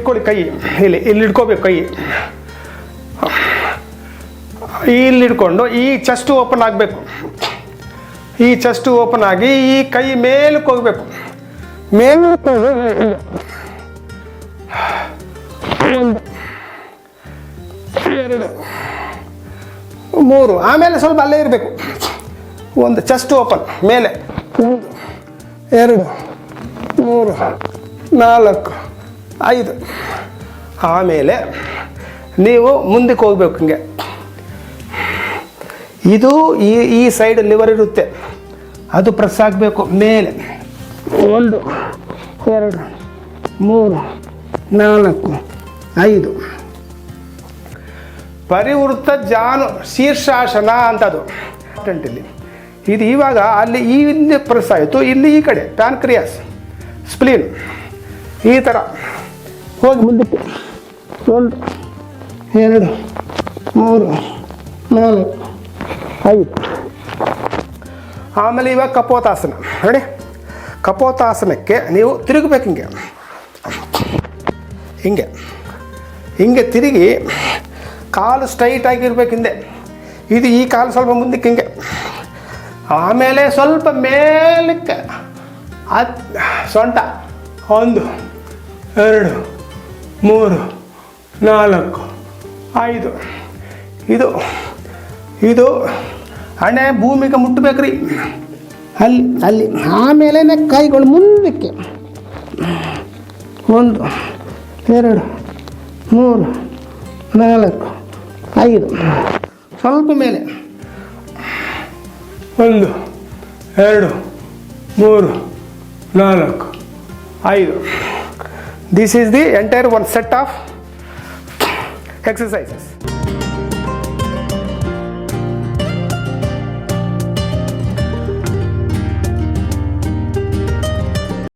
ಇಟ್ಕೊಳ್ಳಿ ಕೈ, ಇಲ್ಲಿ ಇಟ್ಕೋಬೇಕು ಕೈ, ಇಲ್ಲಿ ಇಟ್ಕೊಂಡು ಈ ಚೆಸ್ಟ್ ಓಪನ್ ಆಗಬೇಕು. ಈ ಚೆಸ್ಟ್ ಓಪನ್ ಆಗಿ ಈ ಕೈ ಮೇಲಕ್ಕೆ ಹೋಗ್ಬೇಕು. ಮೇಲಕ್ಕೆ 1 2 3, ಆಮೇಲೆ ಸ್ವಲ್ಪ ಅಲ್ಲೇ ಇರಬೇಕು. 1 ಚೆಸ್ಟ್ ಓಪನ್ ಮೇಲೆ, 1 2 3 4 5. ಆಮೇಲೆ ನೀವು ಮುಂದಕ್ಕೆ ಹೋಗ್ಬೇಕು. ಹಿಂಗೆ ಇದು ಈ ಸೈಡ್ ಲಿವರ್ ಇರುತ್ತೆ, ಅದು ಪ್ರೆಸ್ ಆಗಬೇಕು ಮೇಲೆ. 1 2 3 4 5. ಪರಿವೃತ್ತ ಜಾನು ಶೀರ್ಷಾಸನ ಅಂತದು ಇಲ್ಲಿ. ಇದು ಇವಾಗ ಅಲ್ಲಿ ಇಲ್ಲಿ ಪ್ರೆಸ್ ಆಯಿತು, ಇಲ್ಲಿ ಈ ಕಡೆ ಪ್ಯಾನ್ಕ್ರಿಯಾಸ್, ಸ್ಪ್ಲೀನ್, ಈ ಥರ ಹೋಗಿ ಮುಂದಕ್ಕೆ 1 2 3 4 5. ಆಮೇಲೆ ಇವಾಗ ಕಪೋತಾಸನ ನೋಡಿ. ಕಪೋತಾಸನಕ್ಕೆ ನೀವು ತಿರುಗಬೇಕು, ಹಿಂಗೆ ತಿರುಗಿ ಕಾಲು ಸ್ಟ್ರೈಟ್ ಆಗಿರ್ಬೇಕು ಹಿಂದೆ. ಇದು ಈ ಕಾಲು ಸ್ವಲ್ಪ ಮುಂದಕ್ಕೆ ಹಿಂಗೆ. ಆಮೇಲೆ ಸ್ವಲ್ಪ ಮೇಲಕ್ಕೆ ಸೊಂಟ 1 2 3 4 5. ಇದು ಹಣೆ ಭೂಮಿಗೆ ಮುಟ್ಟಬೇಕ್ರಿ, ಅಲ್ಲಿ. ಆಮೇಲೆ ಕೈಗಳು ಮುಂದಕ್ಕೆ 1 2 3 4 5. ಸ್ವಲ್ಪ ಮೇಲೆ 1 2 3 4 5. This is the entire one set of exercises.